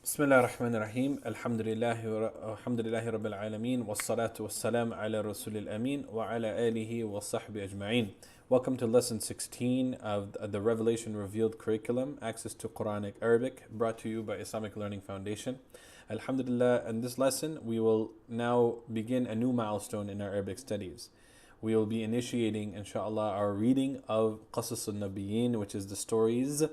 بسم الله الرحمن الرحيم الحمد لله رب العالمين والصلاة والسلام على رسول الأمين وعلى آله وصحبه أجمعين. Welcome to lesson 16 of the Revelation Revealed Curriculum, Access to Quranic Arabic, brought to you by Islamic Learning Foundation. Alhamdulillah, in this lesson we will now begin a new milestone in our Arabic studies. We will be initiating, inshallah, our reading of Qasas al-Nabiyyin, which is the stories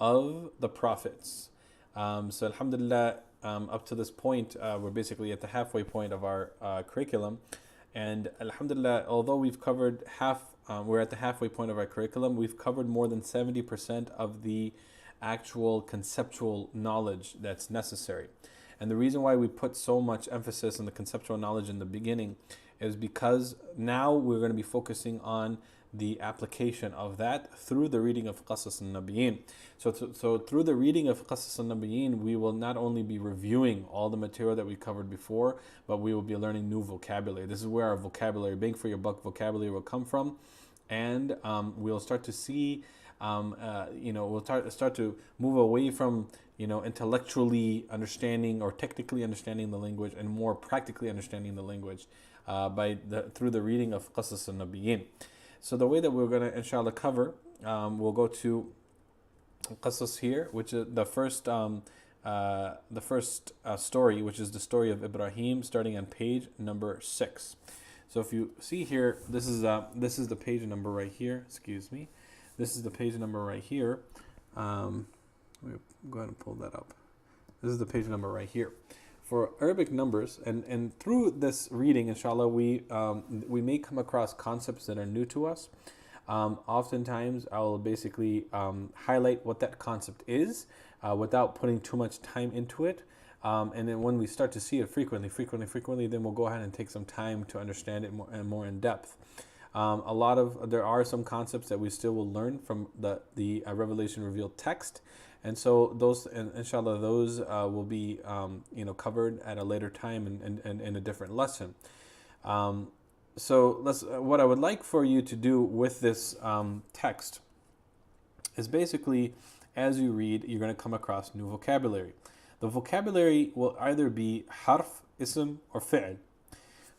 of the prophets. So Alhamdulillah, up to this point, we're basically at the halfway point of our curriculum. And Alhamdulillah, although we've covered we're at the halfway point of our curriculum, we've covered more than 70% of the actual conceptual knowledge that's necessary. And the reason why we put so much emphasis on the conceptual knowledge in the beginning is because now we're going to be focusing on the application of that through the reading of Qasas al-Nabiyyin. So through the reading of Qasas al-Nabiyyin, we will not only be reviewing all the material that we covered before, but we will be learning new vocabulary. This is where our vocabulary, bang for your buck vocabulary, will come from. And we'll start to see, we'll start to move away from, intellectually understanding or technically understanding the language and more practically understanding the language through the reading of Qasas al-Nabiyyin. So the way that we're going to, inshallah, cover, we'll go to Qasas here, which is the first story, which is the story of Ibrahim, starting on page number 6. So if you see here, this is the page number right here. Excuse me, this is the page number right here. We'll go ahead and pull that up. This is the page number right here. For Arabic numbers, and through this reading, inshallah, we may come across concepts that are new to us. Oftentimes, I will basically highlight what that concept is without putting too much time into it. And then when we start to see it frequently, then we'll go ahead and take some time to understand it more in depth. There are some concepts that we still will learn from the Revelation Revealed text. And so those, and inshallah, those will be, covered at a later time and in a different lesson. What I would like for you to do with this text is basically, as you read, you're going to come across new vocabulary. The vocabulary will either be harf, ism, or fi'l.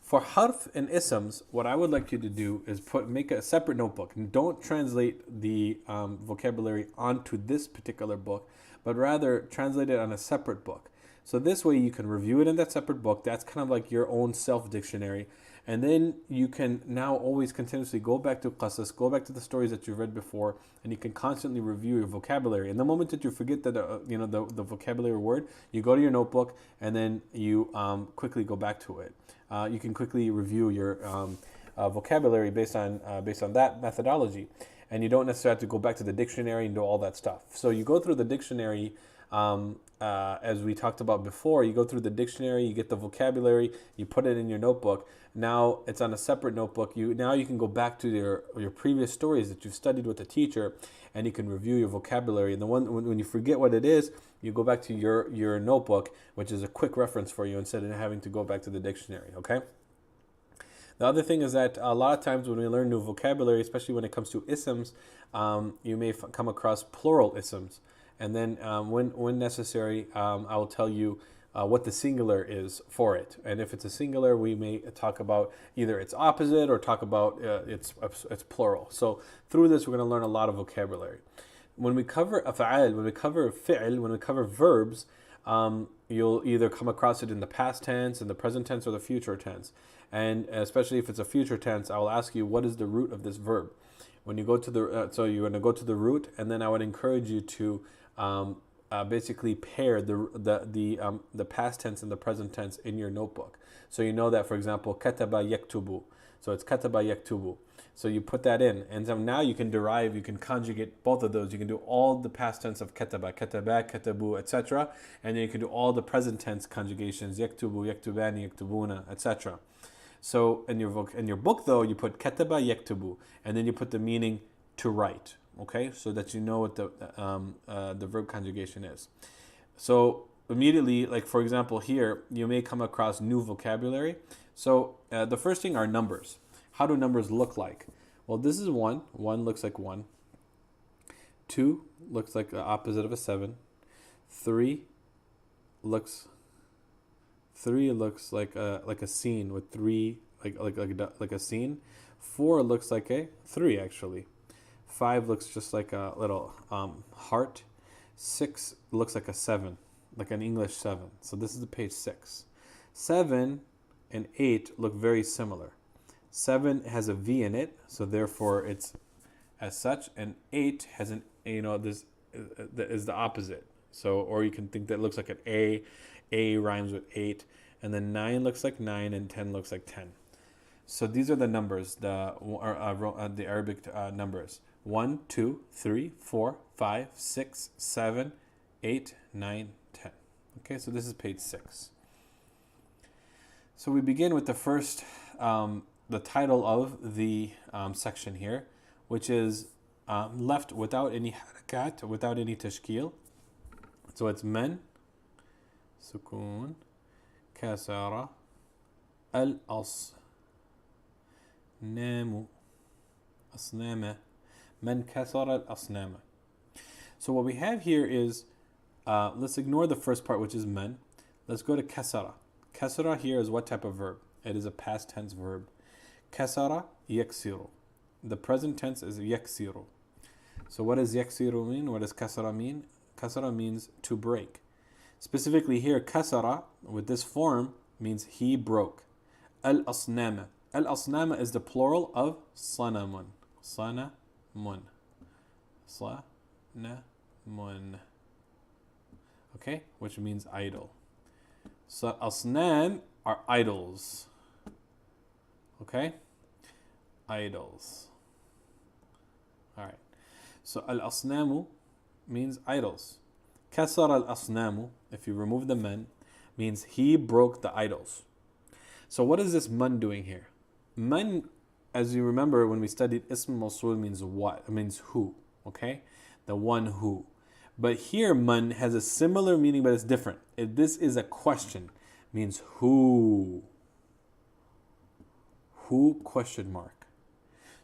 For harf and isms, what I would like you to do is make a separate notebook. And don't translate the vocabulary onto this particular book, but rather translate it on a separate book. So this way you can review it in that separate book. That's kind of like your own self-dictionary. And then you can now always continuously go back to Qasas, go back to the stories that you've read before, and you can constantly review your vocabulary. And the moment that you forget that the vocabulary word, you go to your notebook and then you quickly go back to it. You can quickly review your vocabulary based on that methodology, and you don't necessarily have to go back to the dictionary and do all that stuff. So you go through the dictionary, as we talked about before. You go through the dictionary, you get the vocabulary, you put it in your notebook. Now it's on a separate notebook. You can go back to your previous stories that you've studied with the teacher, and you can review your vocabulary. And when you forget what it is, you go back to your notebook, which is a quick reference for you instead of having to go back to the dictionary. Okay. The other thing is that a lot of times when we learn new vocabulary, especially when it comes to isms, you may come across plural isms. And then when necessary, I will tell you what the singular is for it. And if it's a singular, we may talk about either its opposite or talk about its plural. So through this, we're going to learn a lot of vocabulary. When we cover af'al, when we cover fi'l, when we cover verbs, you'll either come across it in the past tense, in the present tense, or the future tense. And especially if it's a future tense, I will ask you, what is the root of this verb? When you go to so you're going to go to the root, and then I would encourage you to basically pair the past tense and the present tense in your notebook. So you know that, for example, kataba yaktubu. So it's kataba yaktubu. So you put that in, and so now you can conjugate both of those. You can do all the past tense of kataba, katabu, etc. And then you can do all the present tense conjugations, yaktubu, yaktubani, yaktubuna, etc. So in your book, though, you put kataba yaktubu, and then you put the meaning to write. Okay, so that you know what the verb conjugation is. So immediately, like for example here, you may come across new vocabulary. So the first thing are numbers. How do numbers look like? Well, this is 1. 1 looks like 1. 2 looks like the opposite of a 7. 3 looks like a scene with three like a scene. 4 looks like a 3 actually. 5 looks just like a little heart. 6 looks like a 7, like an English 7. So this is the page 6. 7 and 8 look very similar. 7 has a V in it, so therefore it's as such, and 8 has an, this is the opposite. So, or you can think that it looks like an A. A rhymes with 8, and then 9 looks like 9, and 10 looks like 10. So these are the numbers, the Arabic numbers: 1, 2, 3, 4, 5, 6, 7, 8, 9, 10. Okay, so this is page 6. So we begin with the first, the title of the section here, which is left without any harakat, without any tashkil. So it's men, sukun, kasara, al-as. ناموا أصناما من كسر الأصنام. So what we have here is, let's ignore the first part, which is men. Let's go to kasara. Kasara here is what type of verb? It is a past tense verb. Kasara yaksiru. The present tense is yaksiru. So what does yaksiru mean? What does kasara mean? Kasara means to break. Specifically here, kasara with this form means he broke. Al-asnama. Al-asnama is the plural of sanamun. Sanamun. Sanamun. Okay, which means idol. So asnam are idols. Okay, idols. All right. So al-asnamu means idols. Kasar al-asnamu, if you remove the man, means he broke the idols. So what is this man doing here? Man, as you remember when we studied ism mawsul, means what? It means who, okay? The one who. But here man has a similar meaning, but it's different. If this is a question, means who. Who question mark.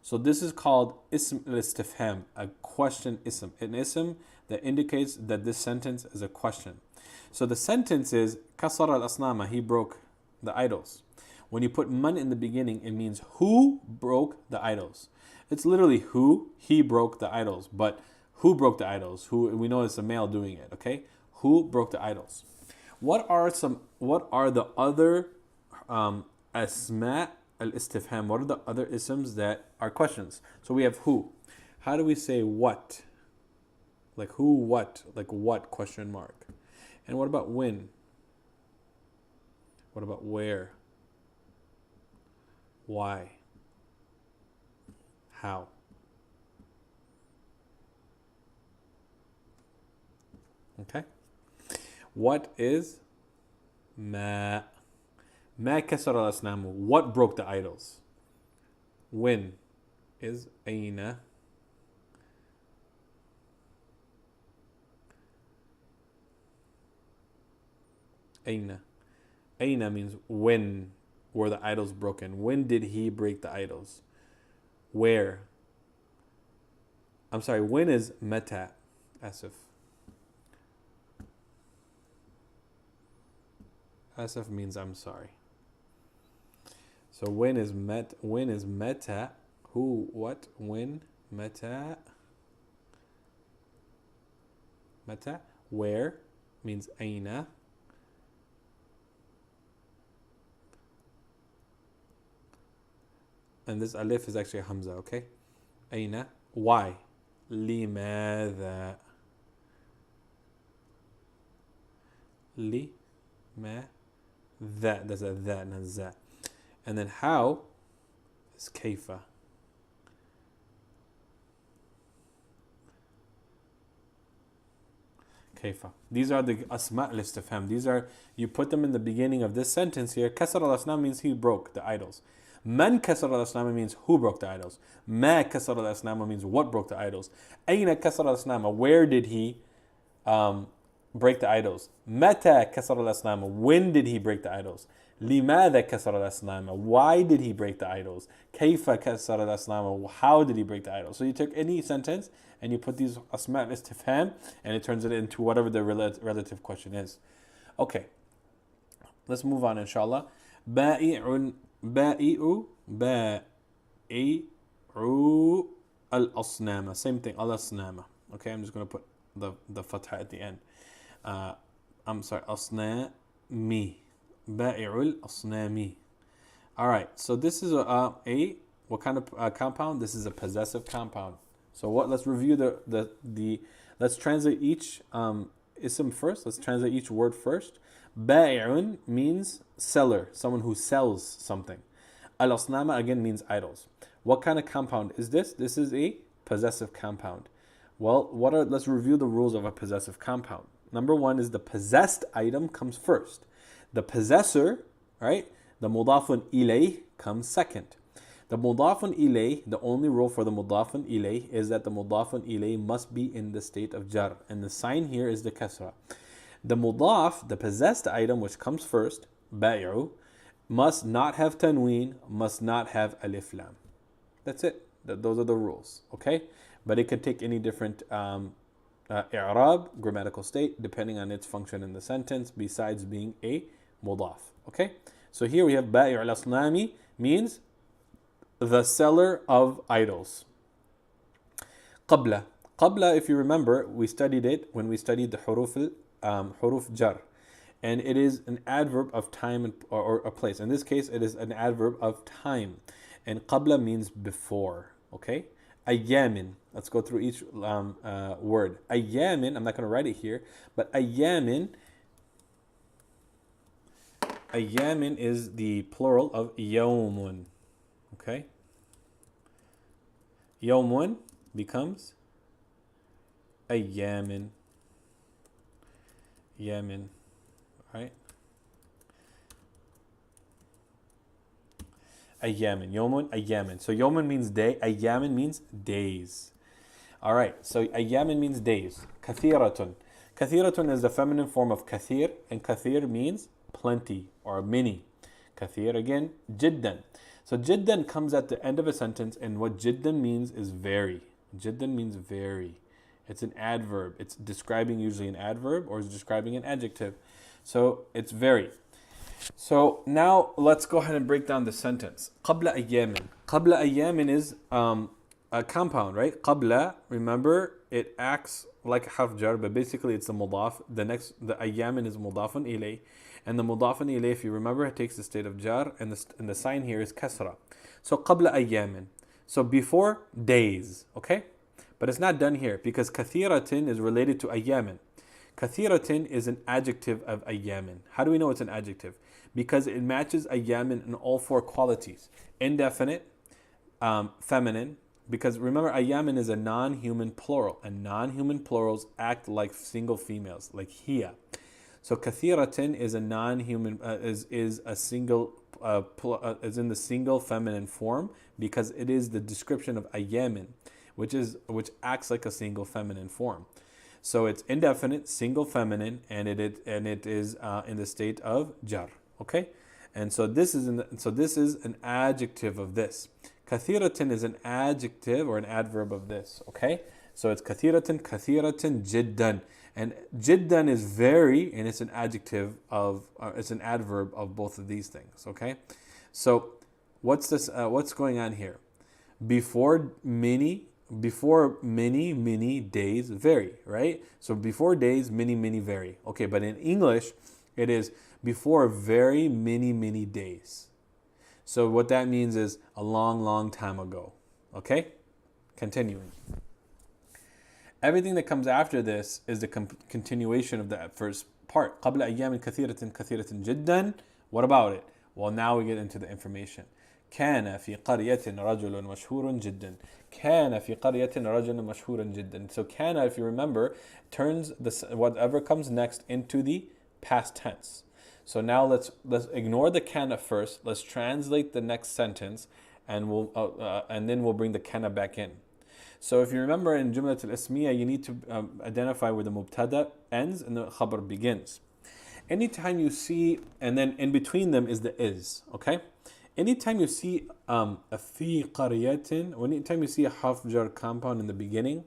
So this is called ism al-istifham, a question ism. An ism that indicates that this sentence is a question. So the sentence is kasar al-asnama, he broke the idols. When you put man in the beginning, it means who broke the idols. It's literally who, he broke the idols. But who broke the idols? Who, we know it's a male doing it, okay? Who broke the idols? What are the other asma al-istifham? What are the other isms that are questions? So we have who. How do we say what? Like who, what? Like what, question mark. And what about when? What about where? Why? How? Okay. What is ma? Ma kasar al-asnamu. What broke the idols? When is aina? Aina. Aina means when were the idols broken? When did he break the idols? Where? I'm sorry, when is meta? Asif. Asif means I'm sorry. So when is meta? Who, what, when, meta? Meta? Where means aina. And this alif is actually a hamza, okay? Aina. Why? Limadha. Limadha. That's a that, not za. And then how is kaifa. Kaifa. These are the asma al-istifham. These are, you put them in the beginning of this sentence here. Kasar al-asnam means he broke the idols. Man kasar al-asnama means who broke the idols. Ma kasar al-asnama means what broke the idols. Aina kasar al-asnama, where did he break the idols. Mata kasar al-asnama, when did he break the idols. Limada kasar al-asnama, why did he break the idols. Kaifa kasar al-asnama, how did he break the idols. So you took any sentence and you put these asma al-istifham and it turns it into whatever the relative question is. Okay, let's move on inshallah. بائع بائع بائع الأصنام. Same thing, الأصنام. Okay, I'm just going to put the fatha at the end. I'm sorry, أصنامي. بائع الأصنام. All right, so this is a what kind of compound? This is a possessive compound. So what? Let's review the let's translate each ism first. Let's translate each word first. Ba'i'un means seller, someone who sells something. Al-asnama again means idols. What kind of compound is this? This is a possessive compound. Well, let's review the rules of a possessive compound. Number one is the possessed item comes first. The possessor, right? The mudafun ilayh comes second. The mudafun ilayh, the only rule for the mudafun ilayh is that the mudafun ilayh must be in the state of jar. And the sign here is the kasra. The mudaf, the possessed item which comes first, ba'i'u, must not have tanween, must not have alif lam. That's it. Those are the rules, okay? But it could take any different i'rab, grammatical state, depending on its function in the sentence, besides being a mudaf, okay? So here we have ba'i' al-asnami means the seller of idols. Qabla. Qabla, if you remember, we studied it when we studied the huruf jar. And it is an adverb of time or a place. In this case, it is an adverb of time. And qabla means before, okay? Ayyamin. Let's go through each word. Ayyamin, I'm not going to write it here, but ayyamin is the plural of yawmun, okay? Yawmun becomes ayyamin. Yamin, right? Ayyamin, yawmun, ayyamin. So yawmun means day, ayyamin means days. All right, so ayyamin means days. Kathiratun. Kathiratun is the feminine form of kathir, and kathir means plenty or many. Kathir again, jiddan. So jiddan comes at the end of a sentence, and what jiddan means is very. Jiddan means very. It's an adverb. It's describing usually an adverb or it's describing an adjective. So it's very. So now let's go ahead and break down the sentence. Qabla ayyamin. Qabla ayyamin is a compound, right? Qabla, remember, it acts like harf jar, but basically it's the mudaf. The ayyamin is mudafun ilay. And the mudafun ilay, if you remember, it takes the state of jar, and the sign here is kasra. So qabla ayyamin. So before days, okay? But it's not done here because kathiratin is related to ayyamin. Kathiratin is an adjective of ayyamin. How do we know it's an adjective? Because it matches ayyamin in all four qualities. Indefinite, feminine, because remember ayyamin is a non-human plural, and non-human plurals act like single females, like hiya. So kathiratin is a non-human, is a single, is in the single feminine form because it is the description of ayyamin, which acts like a single feminine form. So it's indefinite, single feminine, and it is in the state of jar. Okay, and so this is an adjective of this. Kathiratin is an adjective or an adverb of this. Okay, so it's kathiratin, jiddan, and jiddan is very, and it's an adjective of it's an adverb of both of these things. Okay, so what's this? What's going on here? Before many days vary, right? So before days, many vary. Okay, but in English, it is before very many days. So what that means is a long time ago. Okay? Continuing. Everything that comes after this is the continuation of that first part. قبل أيام كثيرة جدا. What about it? Well, now we get into the information. كان في قرية رجل مشهور جدا. كان في قرية رجل مشهور جدا. So كان, if you remember, turns whatever comes next into the past tense. So now let's ignore the kana first. Let's translate the next sentence, and then we'll bring the kana back in. So if you remember in Jumlat al-Ismiya, you need to identify where the mubtada ends and the khabar begins. Anytime you see, and then in between them is the is, okay? Anytime you see a fi qaryatin, anytime you see a harf jar compound in the beginning,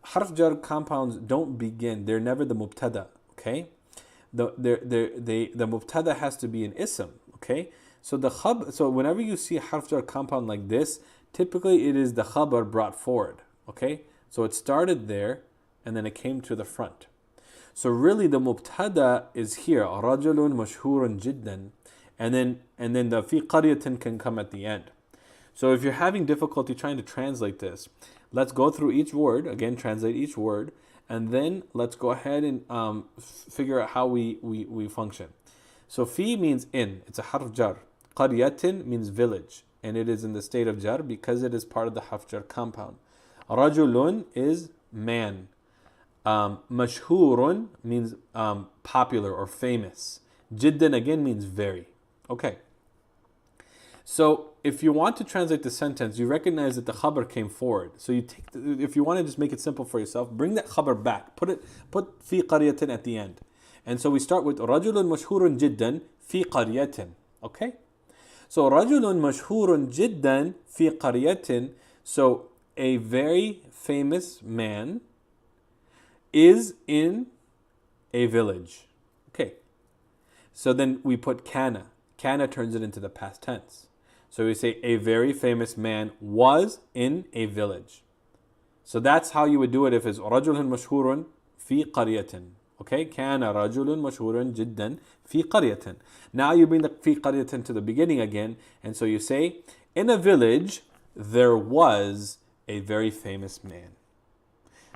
harf jar compounds don't begin. They're never the mubtada, okay? the mubtada has to be an ism. Okay, so whenever you see harf jar compound like this, typically it is the khabar brought forward. Okay, so it started there and then it came to the front. So really the mubtada is here, rajulun mashhurun jiddan, and then the fi qaryatin can come at the end. So if you're having difficulty trying to translate this, let's go through each word, again translate each word, and then let's go ahead and figure out how we function. So fi means in, it's a harf jar. Qaryatin means village, and it is in the state of jar because it is part of the harf jar compound. Rajulun is man. Mashhurun means popular or famous. Jiddan again means very. Okay. So if you want to translate the sentence, you recognize that the khabar came forward. So you take, if you want to just make it simple for yourself, bring that khabar back. Put fi qaryatin at the end. And so we start with rajulun mashhurun jiddan fi qaryatin. Okay? So rajulun mashhurun jiddan fi qaryatin. So a very famous man is in a village. Okay. So then we put kana. Kana turns it into the past tense. So we say a very famous man was in a village. So that's how you would do it if it's rajulun mashhurun fi qaryatin. Okay, kana rajulun mashhurun jiddan fi qaryatin. Now you bring the fi qaryatin to the beginning again, and so you say, in a village there was a very famous man.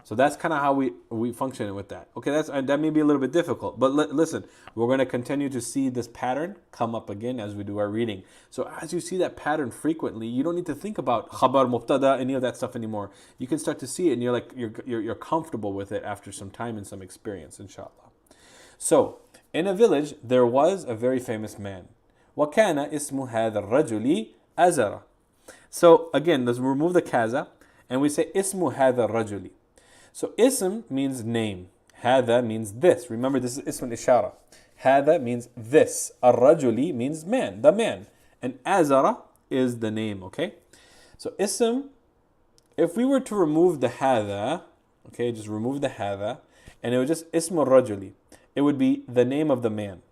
So that's kind of how we function with that. Okay, that may be a little bit difficult, but listen, we're going to continue to see this pattern come up again as we do our reading. So as you see that pattern frequently, you don't need to think about khabar, mubtada, any of that stuff anymore. You can start to see it, and you're comfortable with it after some time and some experience, inshallah. So in a village there was a very famous man. وَكَانَ اسْمُ هَذَا الرَّجُلِ أَزَرَ. So again, let's remove the kaza, and we say ismu هَذَا الرَّجُلِ. So ism means name. Hada means this. Remember, this is ism ishara. Hada means this. Ar-rajuli means man, the man. And azara is the name, okay? So ism, if we were to remove the hada, okay, just remove the hada, and it was just ism ar-rajuli, it would be the name of the man.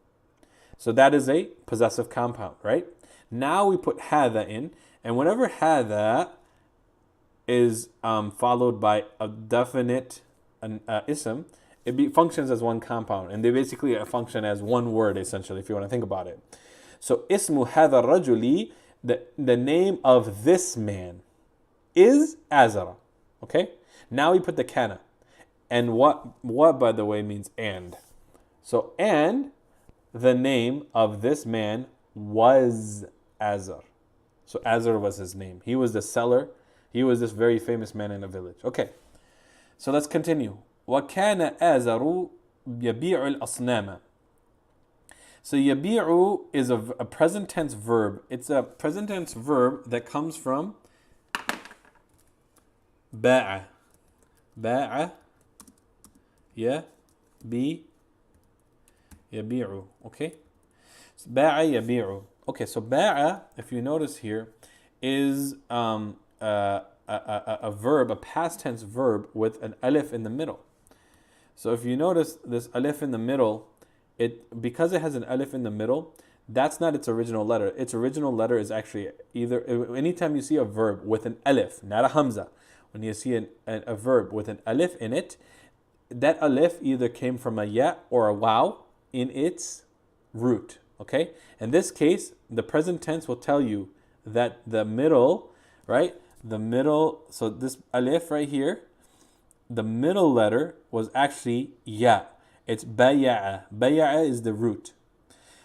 So that is a possessive compound, right? Now we put hada in, and whenever hada is followed by a definite ism, it functions as one compound, and they basically function as one word essentially, if you want to think about it. So ismu hadha rajuli, the name of this man, is azara. Okay. Now we put the kana, and what by the way means and. So and the name of this man was Azar. So Azar was his name. He was the seller. He was this very famous man in a village. Okay, so let's continue. وَكَانَ آزَرُ يَبِيعُ الْأَصْنَامَ. So yabi'u is a present tense verb. It's a present tense verb that comes from ba'a. Ba'a yabi'u. Okay? Ba'a yabi'u. Okay, so ba'a, if you notice here, is a verb, a past tense verb with an alif in the middle. So if you notice this alif in the middle, because it has an alif in the middle, that's not its original letter. Its original letter is actually either, anytime you see a verb with an alif, not a hamza, when you see a verb with an alif in it, that alif either came from a ya or a waw in its root. Okay? In this case, the present tense will tell you that the middle, right? The middle, so this alif right here, the middle letter was actually ya. It's baya'a. Baya'a is the root.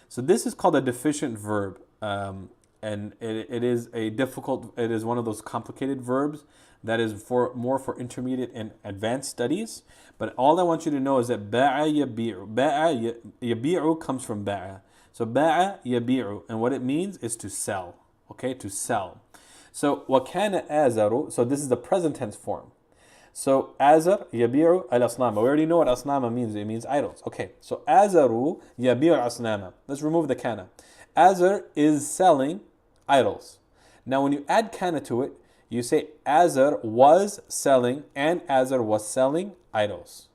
So this is called a deficient verb. And it is one of those complicated verbs that is more for intermediate and advanced studies. But all I want you to know is that ba'a yabi'u. Ba'a yabi'u comes from ba'a. So ba'a yabi'u. And what it means is to sell. Okay, to sell. So وَكَانَ آزَرُ, so this is the present tense form. So Azar yabi'u al-asnama. We already know what asnama means. It means idols. Okay, so Azaru yabi'u al-asnama. Let's remove the kana. Azar is selling idols. Now when you add kana to it, you say Azar was selling and Azar was selling idols.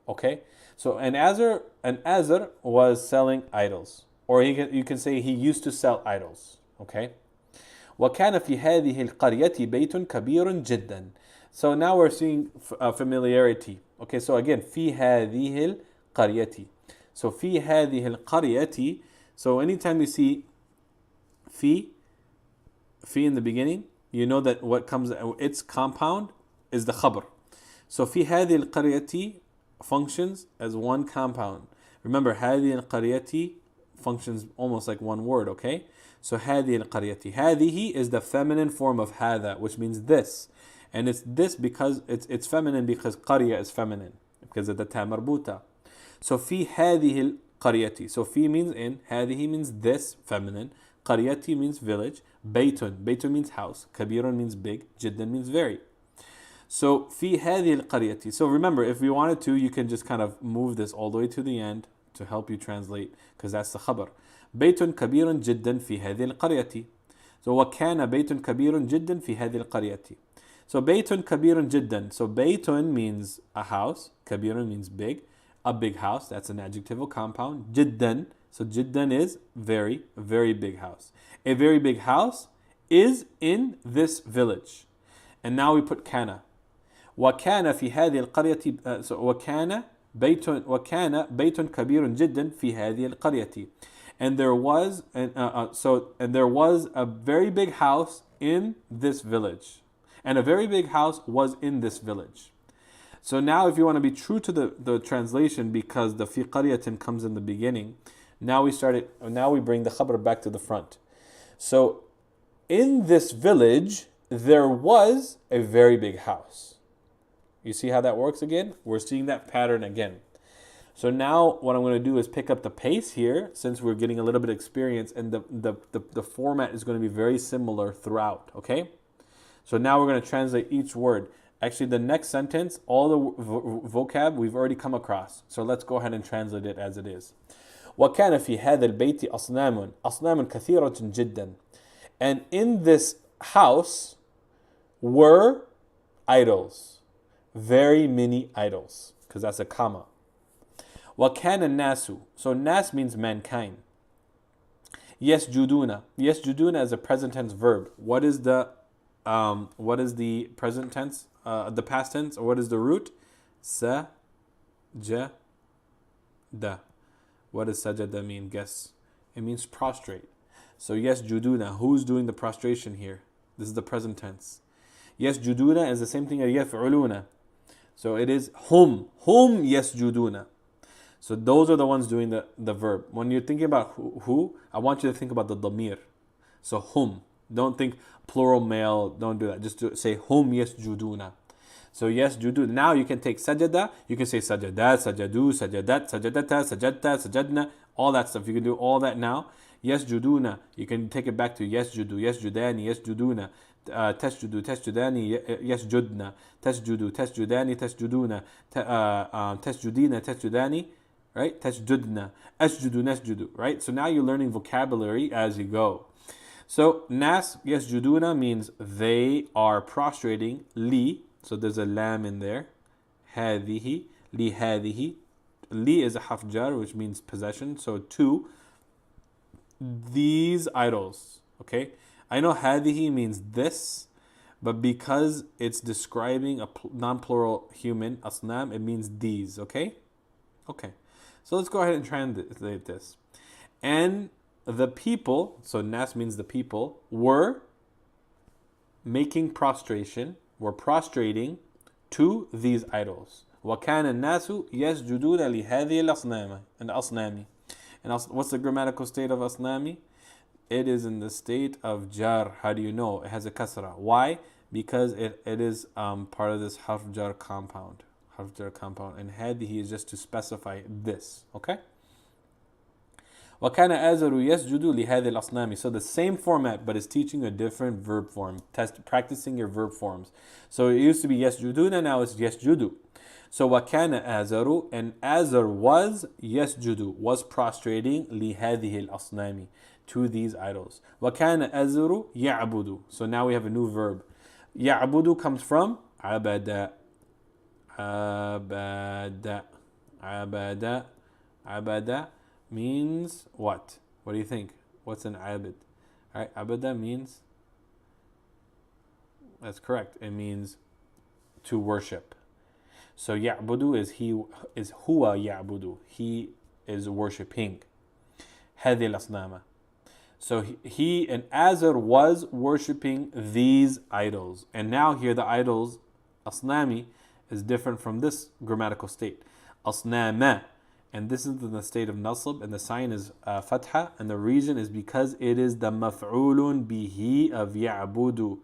Okay, So an Azar was selling idols. Or you can say he used to sell idols. Okay? وكان في هذه القرية بيت كبير جدا. So now we're seeing familiarity. Okay, so again, في هذه القرية. So في هذه القرية. So anytime you see في in the beginning, you know that what comes, its compound is the khabar. So في هذه القرية functions as one compound. Remember, هذه القرية functions almost like one word, okay? So هذه القرية. هذه is the feminine form of هذا, which means this. And it's this because it's feminine because قرية is feminine. Because of the ta marbuta. So في هذه القرية. So في means in, هذه means this, feminine. قرية means village. بيتun means house. كبير means big. جدا means very. So في هذه القرية. So remember, if you wanted to, you can just kind of move this all the way to the end to help you translate, because that's the خبر. بيت كبير جدا في هذه القرية. So وكان بيت كبير جدا في هذه القرية. So بيت كبير جدا. So بيتun means a house. كبير means big. A big house. That's an adjectival compound. جدا. So جدا is very, very big house. A very big house is in this village. And now we put كان. وكان في هذه القرية. So وكان بيت كبير جدا في هذه القرية. And there was a very big house in this village. And a very big house was in this village. So now if you want to be true to the translation, because the fi qaryatin comes in the beginning, now we bring the khabar back to the front. So in this village, there was a very big house. You see how that works again? We're seeing that pattern again. So now what I'm going to do is pick up the pace here, since we're getting a little bit of experience, and the format is going to be very similar throughout, okay? So now we're going to translate each word. Actually, the next sentence, all the vocab we've already come across. So let's go ahead and translate it as it is. وَكَانَ فِي هَذَا الْبَيْتِ أَصْنَامٌ كَثِيرَةٌ جِدًّا. And in this house were idols. Very many idols. Because that's a comma. وَكَانَ النَّاسُ. So nas means mankind. يَسْجُدُونَ. يَسْجُدُونَ is a present tense verb. What is the present tense? The past tense? Or what is the root? Sajada. What does sajada mean? Guess. It means prostrate. So yasjuduna. Who's doing the prostration here? This is the present tense. Yasjuduna is the same thing as yaf'uluna. So it is hum. Hum yasjuduna. So those are the ones doing the verb. When you're thinking about who, I want you to think about the damir. So hum. Don't think plural male. Don't do that. Just say hum yasjuduna. So yasjudu. Now you can take sajada. You can say sajadat, sajadu, sajadat, sajadata, sajadta, sajadna. All that stuff. You can do all that now. Yasjuduna. You can take it back to yasjudu, yasjudani, yasjuduna. Tasjudu, tasjudani, yasjudna. Tasjudu, tasjudani, tasjuduna. Tasjudina, tasjudani. Right? Tasjudna. Asjudu, nasjudu. Right? So now you're learning vocabulary as you go. So nas yasjuduna means they are prostrating. Li. So there's a lam in there. Hadihi. Li hadihi. Li is a hafjar, which means possession. So to these idols. Okay? I know hadihi means this, but because it's describing a non-plural human, asnam, it means these. Okay? Okay. So let's go ahead and translate this. And the people, so nas means the people, were making prostration, were prostrating to these idols. وَكَانَ النَّاسُ يَسْجُدُونَ لِهَذِهِ الْأَصْنَامِ. And what's the grammatical state of asnami? It is in the state of jar. How do you know? It has a kasra. Why? Because it is part of this harf jar compound. Harf jar compound. And hadihi is just to specify this. Okay? وَكَانَ آزَرُ يَسْجُدُ لِهَذِهِ الْأَصْنَامِ. So the same format, but it's teaching a different verb form. Practicing your verb forms. So it used to be يَسْجُدُونَ, now it's يَسْجُدُ. So وَكَانَ آزَرُ, and Azar was يَسْجُدُ, was prostrating لِهَذِهِ الْأَصْنَامِ, to these idols. وَكَانَ أَزَرُ يَعْبُدُ. So now we have a new verb. يَعْبُدُ comes from عَبَدَ. عَبَدَ. Abada. Abada means what? What do you think? What's an abid? All right, abada means, that's correct. It means to worship. So ya'budu is huwa ya'budu. He is worshipping. هذه الأصنام. So he and Azar was worshipping these idols. And now here the idols, asnami, is different from this grammatical state. Asnama. And this is in the state of nasab, and the sign is fatha, and the reason is because it is the maf'ulun bihi of ya'budu.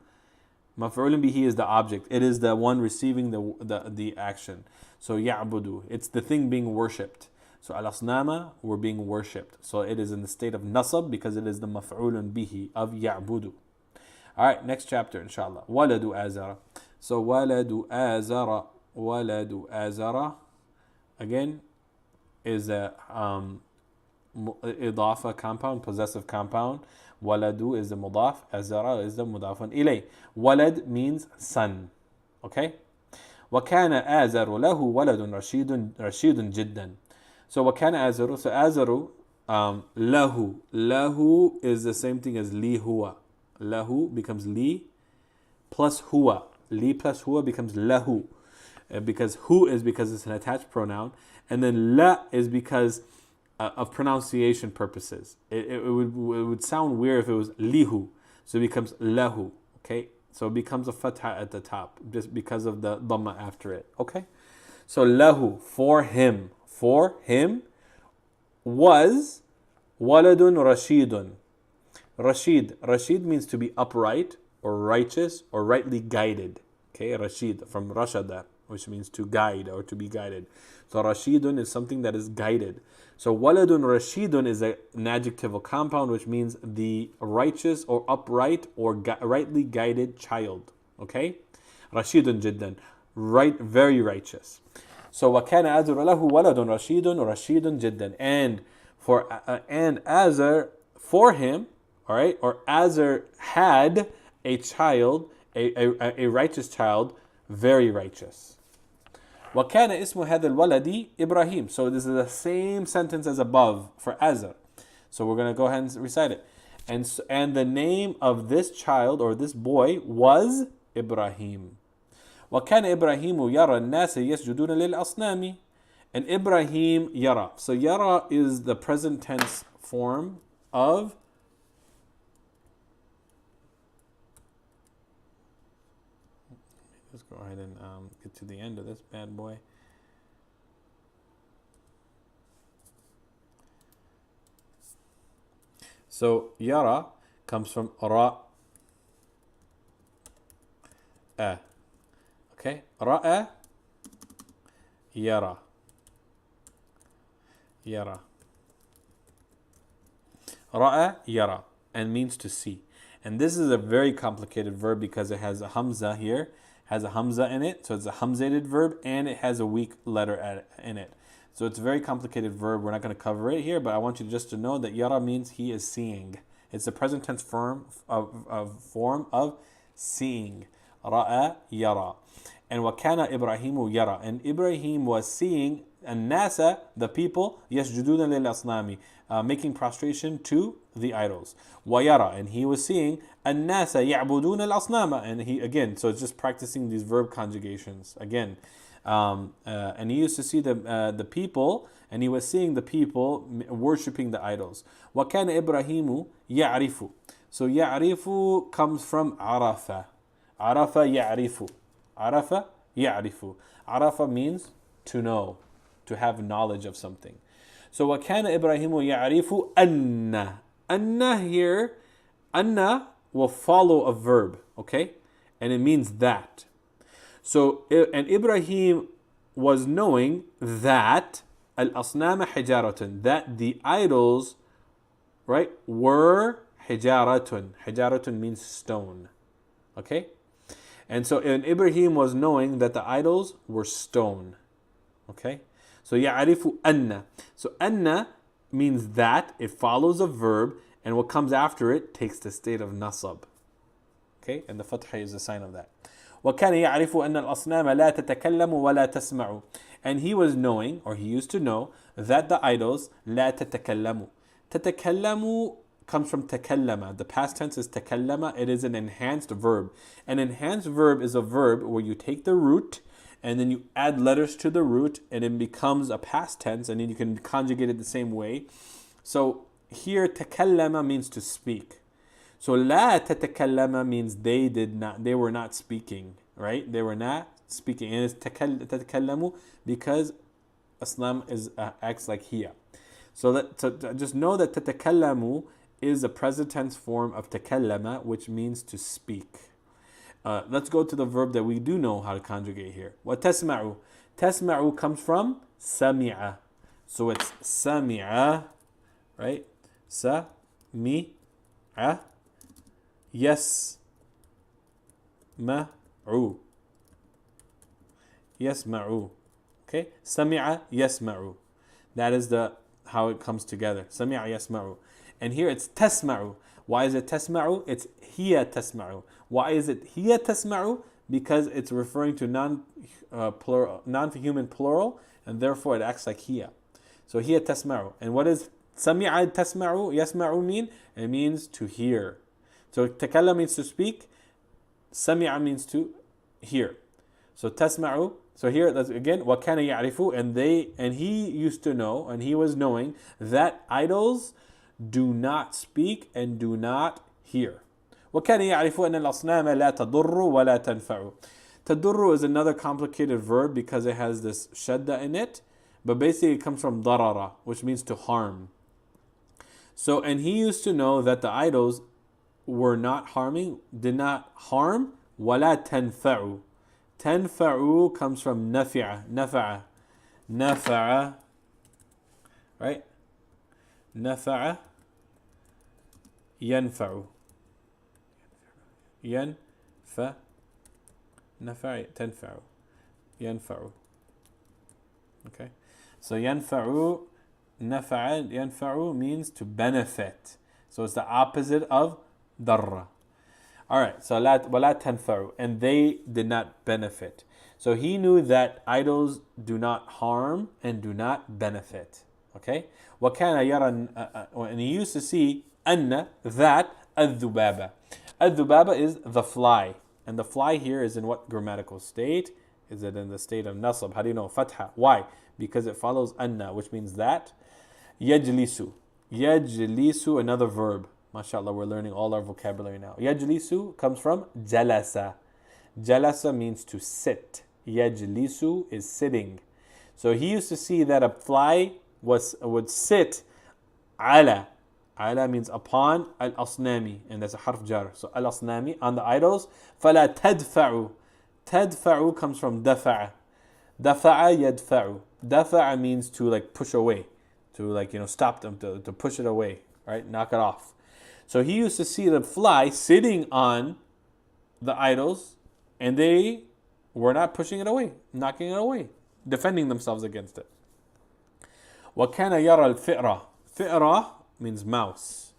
Maf'ulun bihi is the object. It is the one receiving the action. So ya'budu, it's the thing being worshipped. So al-asnama were being worshipped. So it is in the state of nasab because it is the maf'ulun bihi of ya'budu. All right, next chapter, inshallah. Waladu azara. So waladu azara. Waladu azara. Again, is a idafa compound, possessive compound. Waladu is the mudaf. Azara is the mudafun ilay. Walad means son. Okay? وَكَانَ آزَرُ لَهُ وَلَدٌ رَشِيدٌ جِدًّا. So وَكَانَ آزَرُ. So Azaru, lahu. Lahu is the same thing as li huwa. Lahu becomes li plus huwa. Li plus huwa becomes lahu. Because hu is because it's an attached pronoun. And then la is because of pronunciation purposes. It would sound weird if it was lihu. So it becomes lahu. Okay? So it becomes a fatha at the top just because of the dhamma after it. Okay? So lahu, for him. For him was waladun rashidun. Rashid. Rashid means to be upright or righteous or rightly guided. Okay? Rashid from rashada, which means to guide or to be guided. So rashidun is something that is guided. So waladun rashidun is an adjectival compound, which means the righteous or upright or rightly guided child. Okay? Rashidun jiddan. Right, very righteous. So وَكَانَ أَزَرُ لَهُ وَلَدٌ رَشِيدٌ جِدًّا. And Azar, for him, all right, or Azar had a child, a righteous child, very righteous. وَكَانَ اسْمُ هَذَا الْوَلَدِ إِبْرَاهِيم. So this is the same sentence as above for Azar. So we're going to go ahead and recite it. And the name of this child or this boy was Ibrahim. وَكَانَ إِبْرَاهِيمُ يَرَى النَّاسَ يَسْجُدُونَ لِلْأَصْنَامِ. And Ibrahim yara. So yara is the present tense form of let's go ahead and get to the end of this bad boy. So yara comes from ra. Okay, ra'a, yara, yara, ra'a, yara, and means to see. And this is a very complicated verb because it has a hamza here, has a hamza in it, so it's a hamzated verb, and it has a weak letter in it. So it's a very complicated verb. We're not going to cover it here, but I want you just to know that yara means he is seeing. It's the present tense form of seeing. Ra'a, yara. And وَكَانَ إِبْرَاهِيمُ يَرَى. And Ibrahim was seeing النَّاسَ, the people, يَسْجُدُونَ لِلْأَصْنَامِ, making prostration to the idols. وَيَرَى. And he was seeing النَّاسَ يَعْبُدُونَ الْأَصْنَامَ. And he, again, so it's just practicing these verb conjugations. Again, and he used to see the people, and he was seeing the people worshipping the idols. وَكَانَ إِبْرَاهِيمُ يَعْرِفُ. So يَعْرِفُ comes from عَرَفَ. عَرَفَ يَعْرِفُ. Arafa, ya'rifu. Arafa means to know, to have knowledge of something. So وَكَانَ إِبْرَاهِيمُ يَعْرِفُ أَنَّ. Anna here, anna will follow a verb, okay? And it means that. So, and Ibrahim was knowing that al-asnama hijaratun, that the idols, right, were hijaratun. Hijaratun means stone, okay? And so and Ibrahim was knowing that the idols were stone. Okay? So يَعْرِفُ أَنَّ. So anna means that, it follows a verb, and what comes after it takes the state of nasab. Okay? And the fatha is a sign of that. وكان يعرف أن الأصنام لا تتكلم ولا تسمع. And he was knowing, or he used to know, that the idols لا تتكلم. تتكلم comes from تكلم. The past tense is تكلم. It is an enhanced verb. An enhanced verb is a verb where you take the root and then you add letters to the root and it becomes a past tense, and then you can conjugate it the same way. So here تكلم means to speak. So لا تتكلم means they were not speaking, right? They were not speaking. And it's تتكلم because Aslam is acts like hiya. So just know that تتكلم is a present tense form of تكلم, which means to speak. Let's go to the verb that we do know how to conjugate here. وتسمع. تسمع comes from سمع. So it's سمع, right? سمع. يسمع. يسمع. Okay? سمع يسمع. That is how it comes together. سمع يسمع. And here it's تسمع. Why is it تسمع? It's هي تسمع. Why is it هي تسمع? Because it's referring to non-human plural, and therefore it acts like هي. So هي تسمع. And what does سمع تسمع يسمع mean? It means to hear. So تكلم means to speak. سمع means to hear. So تسمع. So here again, وكان يعرف, and he used to know, and he was knowing that idols do not speak and do not hear. وكان يعرف أن الأصنام لا تضر ولا تنفع. تضر is another complicated verb because it has this shadda in it, but basically it comes from ضرر, which means to harm. So, and he used to know that the idols were not harming, did not harm, ولا تنفع. تنفع comes from نفع. نفع. نفع. Right? نفع. ينفع. ينفع. نفع. تنفع. ينفع. Okay? So ينفع. نفع. ينفع means to benefit. So it's the opposite of ضر. Alright, so ولا تنفع, and they did not benefit. So he knew that idols do not harm and do not benefit. Okay? وكان يرى, and he used to see أن, that الذبابة. الذبابة is the fly. And the fly here is in what grammatical state? Is it in the state of nasab? How do you know? Fatha. Why? Because it follows anna, which means that. يجلس. يجلس, another verb. MashaAllah, we're learning all our vocabulary now. Yajlisu comes from jalasa. Jalasa means to sit. Yajlisu is sitting. So he used to see that a fly would sit ala. Ala means upon al-asnami, and that's a harf jar. So al-asnami, on the idols. فَلَا تَدْفَعُ. تَدْفَعُ comes from dafa'a. Dafa'a yadfa'u. Dafa'a means to like push away. To like, stop them, to push it away. Right? Knock it off. So he used to see the fly sitting on the idols, and they were not pushing it away, knocking it away, defending themselves against it. وَكَانَ يَرَى الْفِئْرَةِ. فِئْرَةِ means mouse.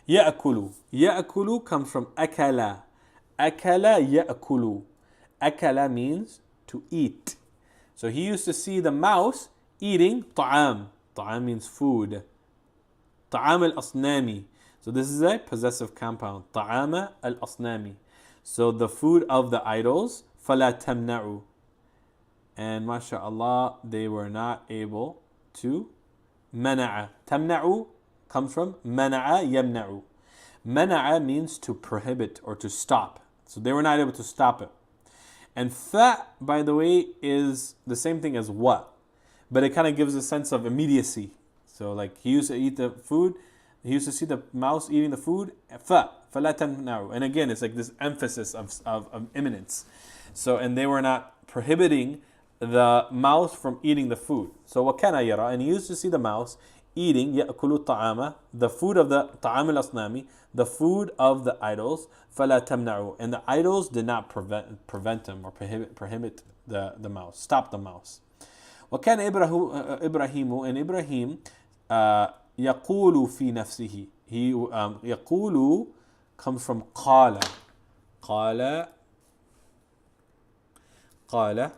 يَأْكُلُ. يَأْكُلُ comes from أَكَلَ. أَكَلَ يَأْكُلُ. أَكَلَ means to eat. So he used to see the mouse eating طعام. طعام means food. طعام الأصنام. So this is a possessive compound. طعام الأصنام. So the food of the idols. فَلَا تَمْنَعُ. And mashallah, they were not able to منع. تمنع comes from منع يمنع. منع means to prohibit or to stop. So they were not able to stop it. And fa, by the way, is the same thing as what, but it kind of gives a sense of immediacy. So like he used to eat the food, he used to see the mouse eating the food. فَلَا تَمْنَعُ. And again, it's like this emphasis of imminence. So, and they were not prohibiting the mouse from eating the food. So وَكَانَ يَرَى, and he used to see the mouse eating يَأْكُلُ الطَّعَامَ, the food of the طَعَامِ الْأَصْنَامِ, the food of the idols. فَلَا تَمْنَعُ. And the idols did not prevent him or prohibit the mouse, stop the mouse. وَكَانَ إِبْرَاهِيمُ, and Ibrahim يقول في نفسه. He يقول comes from قال. قال قال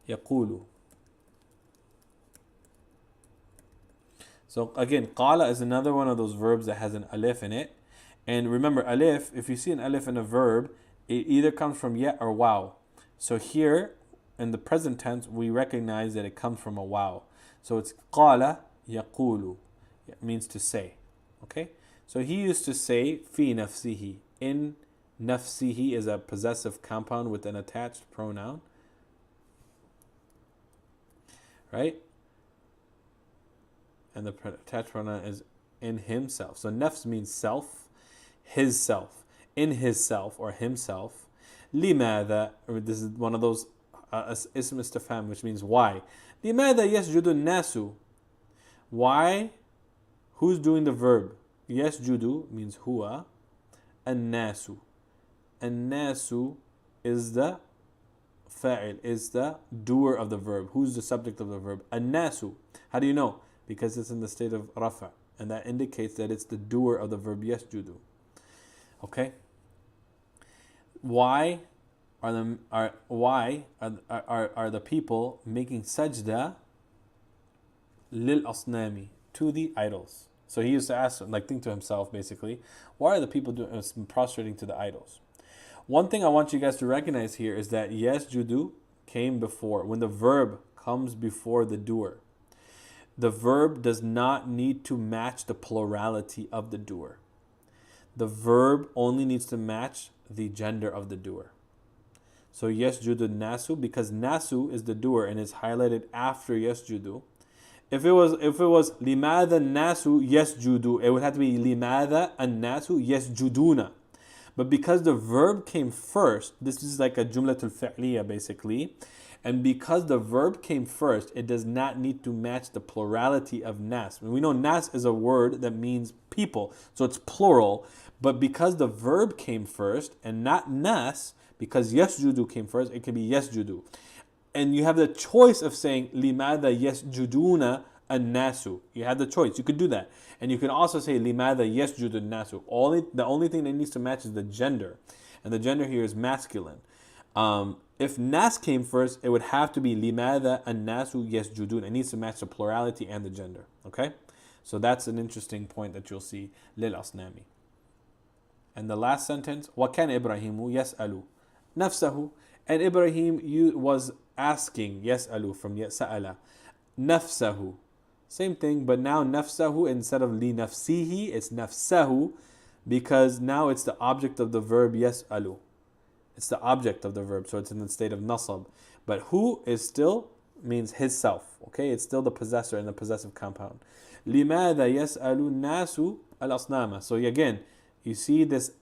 يقول. So again, qala is another one of those verbs that has an alif in it. And remember, alif, if you see an alif in a verb, it either comes from ya or wow. So here, in the present tense, we recognize that it comes from a wow. So it's qala yaqulu. It means to say. Okay? So he used to say fi nafsihi. In nafsihi is a possessive compound with an attached pronoun. Right? And the attached pronoun is in himself. So nafs means self, his self, in his self or himself. لماذا, this is one of those ism istifham, which means why. لماذا يسجد الناس? Why? Who's doing the verb? يسجد means huwa. الناس. الناس is the fa'il, is the doer of the verb. Who's the subject of the verb? الناس. How do you know? Because it's in the state of rafa, and that indicates that it's the doer of the verb yasjudu. Okay? Why are the people making sajda lil asnami, to the idols? So he used to ask, like, think to himself basically, why are the people prostrating to the idols? One thing I want you guys to recognize here is that yasjudu came before. When the verb comes before the doer, the verb does not need to match the plurality of the doer. The verb only needs to match the gender of the doer. So yasjudu nasu, because nasu is the doer and is highlighted after yasjudu. If it was limada nasu yasjudu, it would have to be limada an nasu yasjuduna. But because the verb came first, this is like a jumlatul fi'liya basically. And because the verb came first, it does not need to match the plurality of nas. We know nas is a word that means people, so it's plural. But because the verb came first and not nas, because yasjudu came first, it can be yasjudu. And you have the choice of saying limada yasjuduna an-nasu. You have the choice. You could do that. And you can also say limada yasjudu an-nasu. The only thing that needs to match is the gender. And the gender here is masculine. If nas came first, it would have to be limada an-nasu yasjudun. It needs to match the plurality and the gender. Okay? So that's an interesting point that you'll see. Lil asnami. And the last sentence, وَكَانَ إِبْرَاهِيمُ يَسْأَلُ نَفْسَهُ. And Ibrahim was asking, يَسْأَلُ from يَسَأَلَ, نَفْسَهُ. Same thing, but now نَفْسَهُ instead of لِنَفْسِهِ, it's نَفْسَهُ, because now it's the object of the verb يَسْأَلُ. It's the object of the verb, so it's in the state of nasab. But who is still means his self. Okay, it's still the possessor in the possessive compound. لِمَاذَا يَسْأَلُ النَّاسُ الْأَصْنَامَ. So again, you see this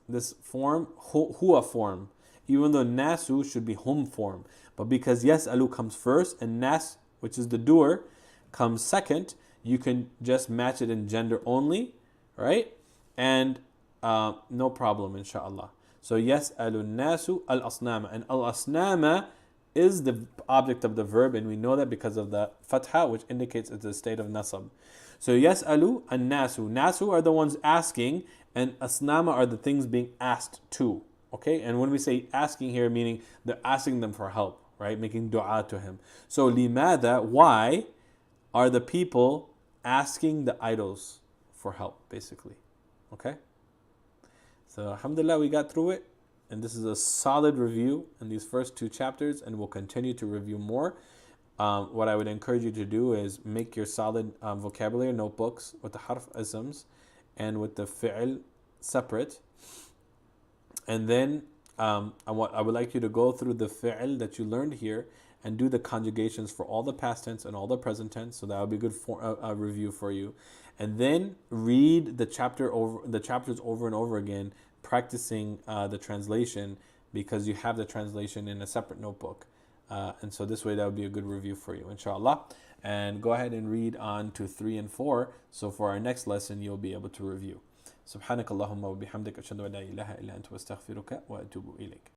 form, huwa form, even though nasu should be hum form. But because yas'alu comes first and nas, which is the doer, comes second, you can just match it in gender only, right? And no problem, inshallah. So yas'alu nasu al-asnama. And al-asnama is the object of the verb, and we know that because of the fatha, which indicates it's a state of nasab. So yas'alu an-nasu. Nasu are the ones asking, and asnama are the things being asked to. Okay? And when we say asking here, meaning they're asking them for help, right? Making dua to him. So limada, why are the people asking the idols for help, basically? Okay? So alhamdulillah, we got through it. And this is a solid review in these first two chapters, and we'll continue to review more. What I would encourage you to do is make your solid vocabulary notebooks with the harf isms and with the fi'l separate. And then I would like you to go through the fi'l that you learned here and do the conjugations for all the past tense and all the present tense. So that would be a good review for you. And then read the chapters over and over again, practicing the translation, because you have the translation in a separate notebook. And so this way that would be a good review for you, inshallah. And go ahead and read on to 3 and 4. So for our next lesson, you'll be able to review. سبحانك اللهم وبحمدك أشهد أن لا إله إلا أنت وأستغفرك وأتوب إليك.